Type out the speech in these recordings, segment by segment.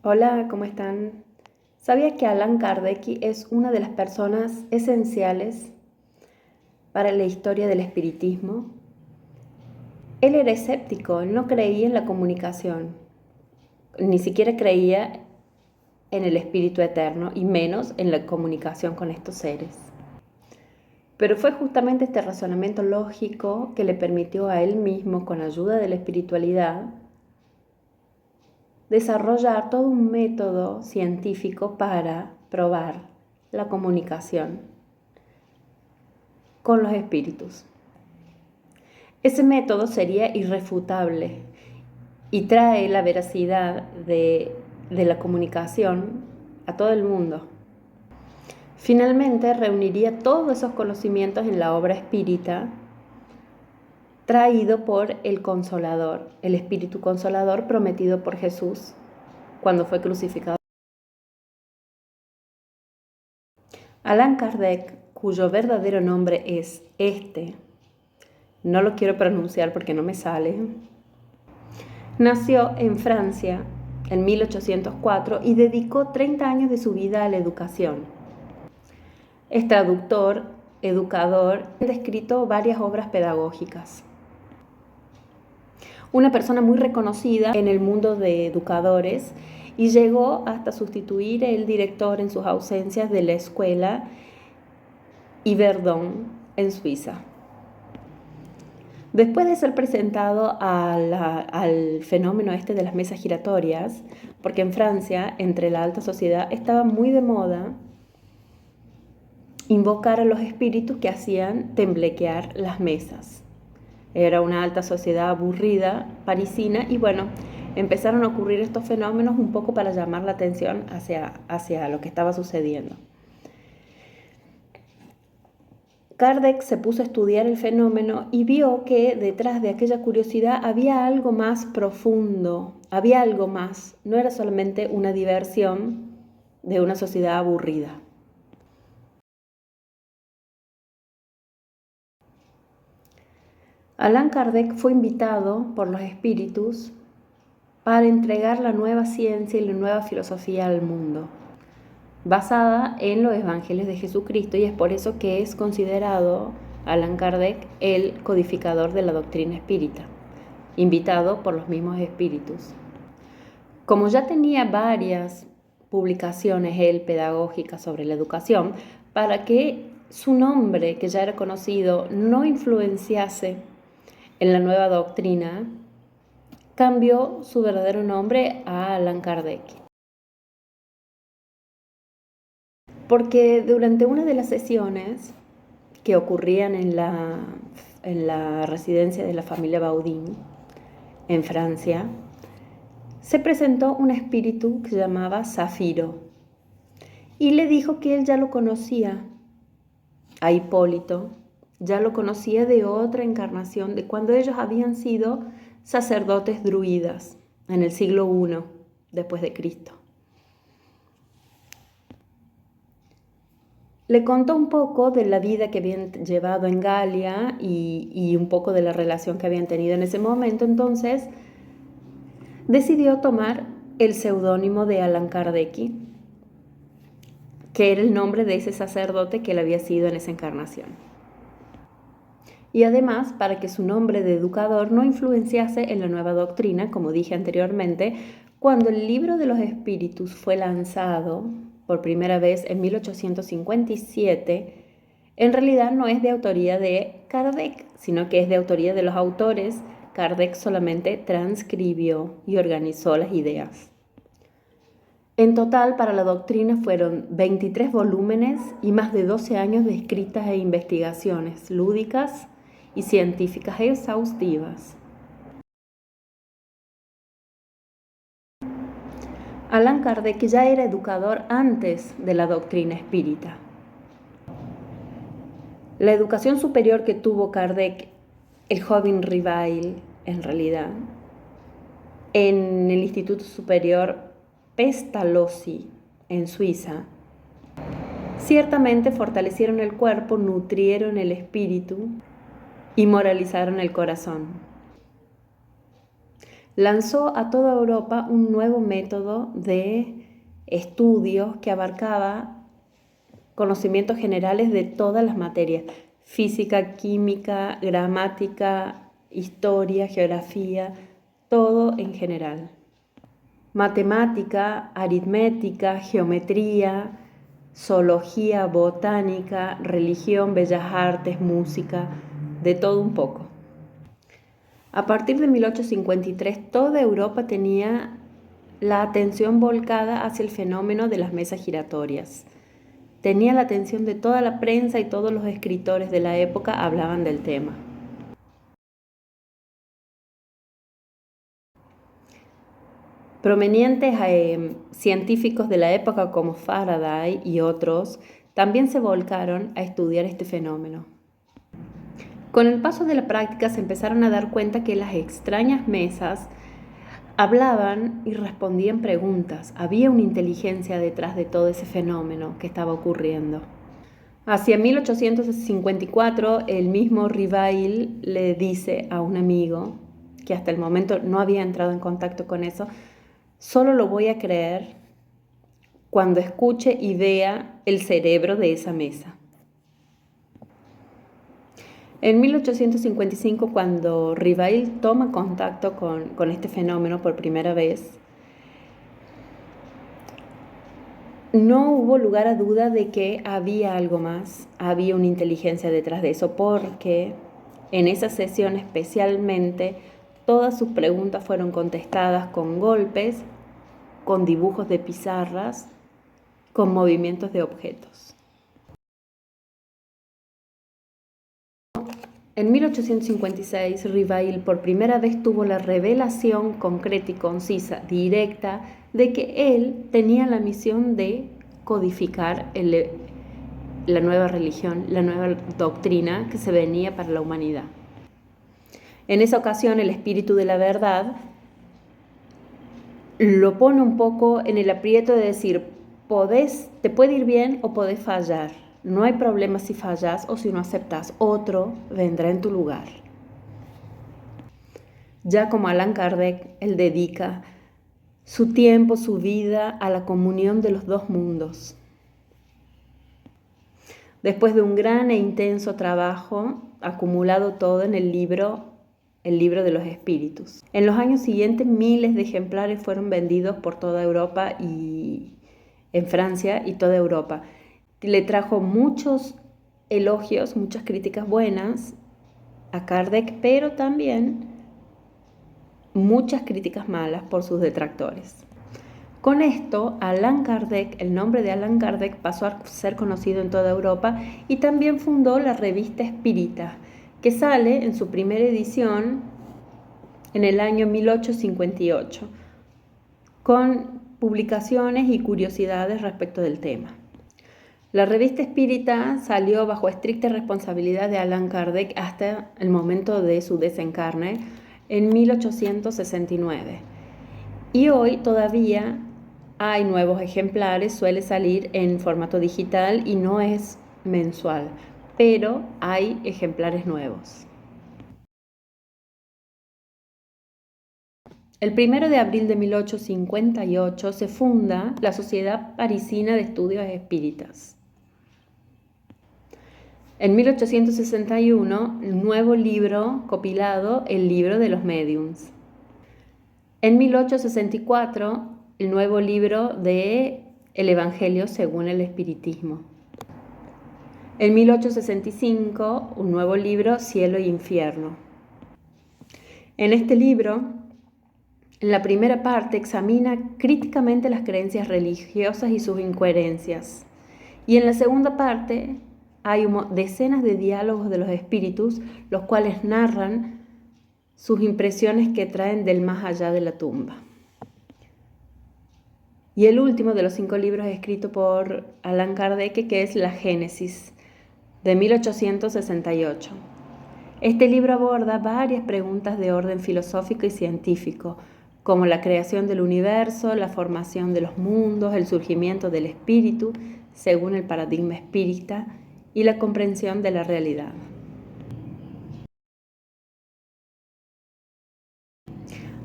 Hola, ¿cómo están? ¿Sabía que Allan Kardec es una de las personas esenciales para la historia del espiritismo? Él era escéptico, él no creía en la comunicación, ni siquiera creía en el espíritu eterno y menos en la comunicación con estos seres. Pero fue justamente este razonamiento lógico que le permitió a él mismo, con ayuda de la espiritualidad, desarrollar todo un método científico para probar la comunicación con los espíritus. Ese método sería irrefutable y trae la veracidad de la comunicación a todo el mundo. Finalmente reuniría todos esos conocimientos en la obra espírita traído por el Consolador, el Espíritu Consolador prometido por Jesús cuando fue crucificado. Allan Kardec, cuyo verdadero nombre es no lo quiero pronunciar porque no me sale, nació en Francia en 1804 y dedicó 30 años de su vida a la educación. Es traductor, educador, ha escrito varias obras pedagógicas. Una persona muy reconocida en el mundo de educadores y llegó hasta sustituir el director en sus ausencias de la escuela Yverdon en Suiza. Después de ser presentado al fenómeno de las mesas giratorias, porque en Francia, entre la alta sociedad, estaba muy de moda invocar a los espíritus que hacían temblequear las mesas. Era una alta sociedad aburrida, parisina, y bueno, empezaron a ocurrir estos fenómenos un poco para llamar la atención hacia lo que estaba sucediendo. Kardec se puso a estudiar el fenómeno y vio que detrás de aquella curiosidad había algo más profundo, había algo más, no era solamente una diversión de una sociedad aburrida. Allan Kardec fue invitado por los espíritus para entregar la nueva ciencia y la nueva filosofía al mundo, basada en los evangelios de Jesucristo, y es por eso que es considerado Allan Kardec el codificador de la doctrina espírita, invitado por los mismos espíritus. Como ya tenía varias publicaciones él pedagógicas sobre la educación, para que su nombre, que ya era conocido, no influenciase en la nueva doctrina, cambió su verdadero nombre a Allan Kardec. Porque durante una de las sesiones que ocurrían en la residencia de la familia Baudin, en Francia, se presentó un espíritu que se llamaba Zafiro y le dijo que él ya lo conocía, a Hipólito, ya lo conocía de otra encarnación, de cuando ellos habían sido sacerdotes druidas en el siglo I después de Cristo. Le contó un poco de la vida que habían llevado en Galia y un poco de la relación que habían tenido en ese momento. Entonces decidió tomar el seudónimo de Allan Kardec, que era el nombre de ese sacerdote que él había sido en esa encarnación. Y además, para que su nombre de educador no influenciase en la nueva doctrina, como dije anteriormente, cuando el libro de los espíritus fue lanzado por primera vez en 1857, en realidad no es de autoría de Kardec, sino que es de autoría de los autores. Kardec solamente transcribió y organizó las ideas. En total, para la doctrina fueron 23 volúmenes y más de 12 años de escritas e investigaciones lúdicas y científicas exhaustivas. Allan Kardec ya era educador antes de la doctrina espírita. La educación superior que tuvo Kardec, el joven Rivail, en realidad, en el Instituto Superior Pestalozzi, en Suiza, ciertamente fortalecieron el cuerpo, nutrieron el espíritu y moralizaron el corazón. lanzó a toda Europa un nuevo método de estudios que abarcaba conocimientos generales de todas las materias: física, química, gramática, historia, geografía, todo en general. Matemática, aritmética, geometría, zoología, botánica, religión, bellas artes, música, de todo un poco. A partir de 1853, toda Europa tenía la atención volcada hacia el fenómeno de las mesas giratorias. Tenía la atención de toda la prensa y todos los escritores de la época hablaban del tema. Provenientes científicos de la época como Faraday y otros también se volcaron a estudiar este fenómeno. Con el paso de la práctica se empezaron a dar cuenta que las extrañas mesas hablaban y respondían preguntas. Había una inteligencia detrás de todo ese fenómeno que estaba ocurriendo. Hacia 1854, el mismo Rivail le dice a un amigo, que hasta el momento no había entrado en contacto con eso: solo lo voy a creer cuando escuche y vea el cerebro de esa mesa. En 1855, cuando Rivail toma contacto con este fenómeno por primera vez, no hubo lugar a duda de que había algo más, había una inteligencia detrás de eso, porque en esa sesión especialmente todas sus preguntas fueron contestadas con golpes, con dibujos de pizarras, con movimientos de objetos. En 1856, Rivail por primera vez tuvo la revelación concreta y concisa, directa, de que él tenía la misión de codificar la nueva religión, la nueva doctrina que se venía para la humanidad. En esa ocasión, el espíritu de la verdad lo pone un poco en el aprieto de decir: te puede ir bien o podés fallar. No hay problema si fallas o si no aceptas. Otro vendrá en tu lugar. Ya como Allan Kardec, él dedica su tiempo, su vida a la comunión de los dos mundos. Después de un gran e intenso trabajo, acumulado todo en el libro de los espíritus. En los años siguientes, miles de ejemplares fueron vendidos por toda Europa y en Francia y toda Europa. Le trajo muchos elogios, muchas críticas buenas a Kardec, pero también muchas críticas malas por sus detractores. Con esto, Allan Kardec, el nombre de Allan Kardec pasó a ser conocido en toda Europa y también fundó la revista Espírita, que sale en su primera edición en el año 1858, con publicaciones y curiosidades respecto del tema. La revista Espírita salió bajo estricta responsabilidad de Allan Kardec hasta el momento de su desencarne en 1869. Y hoy todavía hay nuevos ejemplares, suele salir en formato digital y no es mensual, pero hay ejemplares nuevos. El 1 de abril de 1858 se funda la Sociedad Parisina de Estudios Espíritas. En 1861, el nuevo libro compilado, El Libro de los Médiuns. En 1864, el nuevo libro de El Evangelio según el Espiritismo. En 1865, un nuevo libro, Cielo y Infierno. En este libro, en la primera parte, examina críticamente las creencias religiosas y sus incoherencias. Y en la segunda parte, hay decenas de diálogos de los espíritus, los cuales narran sus impresiones que traen del más allá de la tumba. Y el último de los 5 libros es escrito por Allan Kardec, que es La Génesis, de 1868. Este libro aborda varias preguntas de orden filosófico y científico, como la creación del universo, la formación de los mundos, el surgimiento del espíritu, según el paradigma espírita, y la comprensión de la realidad.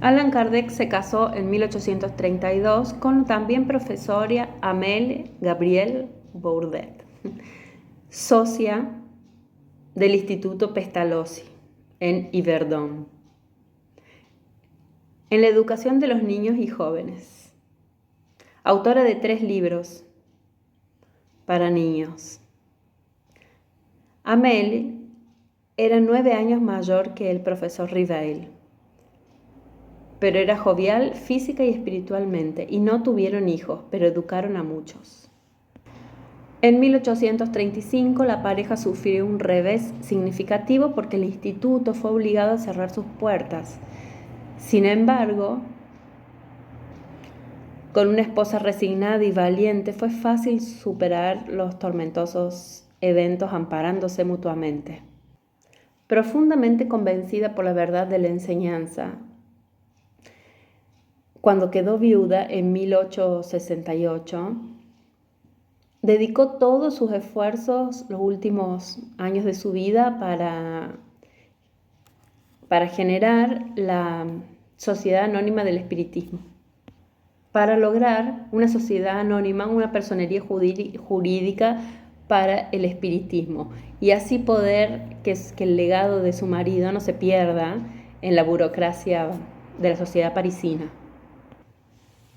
Allan Kardec se casó en 1832 con la también profesora Amélie Gabrielle Bourdet, socia del Instituto Pestalozzi en Yverdon, en la educación de los niños y jóvenes. Autora de 3 libros para niños. Amélie era 9 años mayor que el profesor Rivail, pero era jovial física y espiritualmente, y no tuvieron hijos, pero educaron a muchos. En 1835 la pareja sufrió un revés significativo porque el instituto fue obligado a cerrar sus puertas. Sin embargo, con una esposa resignada y valiente fue fácil superar los tormentosos eventos amparándose mutuamente. Profundamente convencida por la verdad de la enseñanza, cuando quedó viuda en 1868, dedicó todos sus esfuerzos los últimos años de su vida para generar la Sociedad Anónima del Espiritismo, para lograr una sociedad anónima, una personería jurídica para el espiritismo, y así poder que el legado de su marido no se pierda en la burocracia de la sociedad parisina.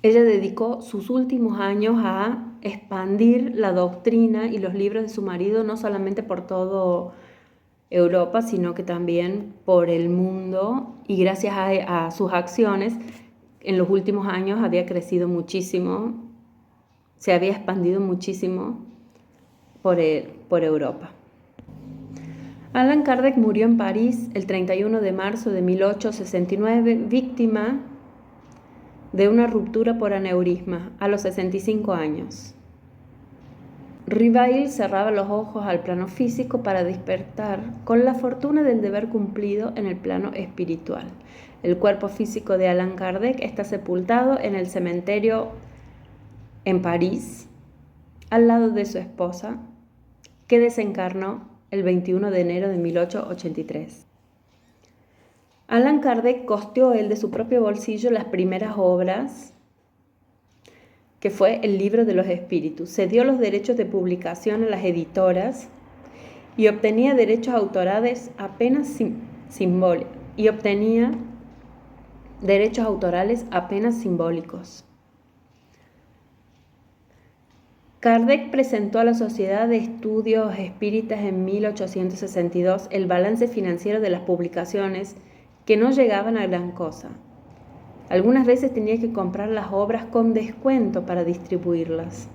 Ella dedicó sus últimos años a expandir la doctrina y los libros de su marido, no solamente por toda Europa, sino que también por el mundo, y gracias a sus acciones, en los últimos años había crecido muchísimo, se había expandido muchísimo por Europa. Allan Kardec murió en París el 31 de marzo de 1869, víctima de una ruptura por aneurisma a los 65 años. Rivail cerraba los ojos al plano físico para despertar con la fortuna del deber cumplido en el plano espiritual. El cuerpo físico de Allan Kardec está sepultado en el cementerio en París, al lado de su esposa, que desencarnó el 21 de enero de 1883. Allan Kardec costeó él de su propio bolsillo las primeras obras, que fue el Libro de los Espíritus. Cedió los derechos de publicación a las editoras y obtenía derechos autorales apenas simbólicos. Kardec presentó a la Sociedad de Estudios Espíritas en 1862 el balance financiero de las publicaciones, que no llegaban a gran cosa. Algunas veces tenía que comprar las obras con descuento para distribuirlas.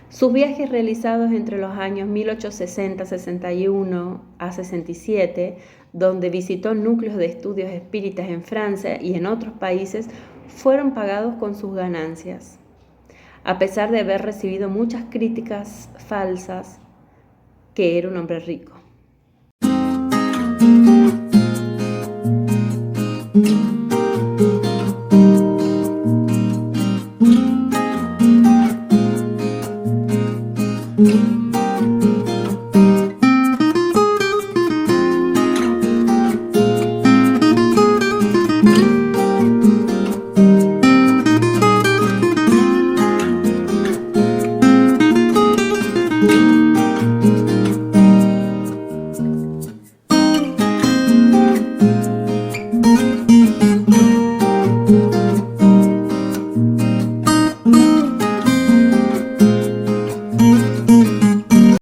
Sus viajes realizados entre los años 1860, 61 a 67, donde visitó núcleos de estudios espíritas en Francia y en otros países, fueron pagados con sus ganancias, a pesar de haber recibido muchas críticas falsas que era un hombre rico.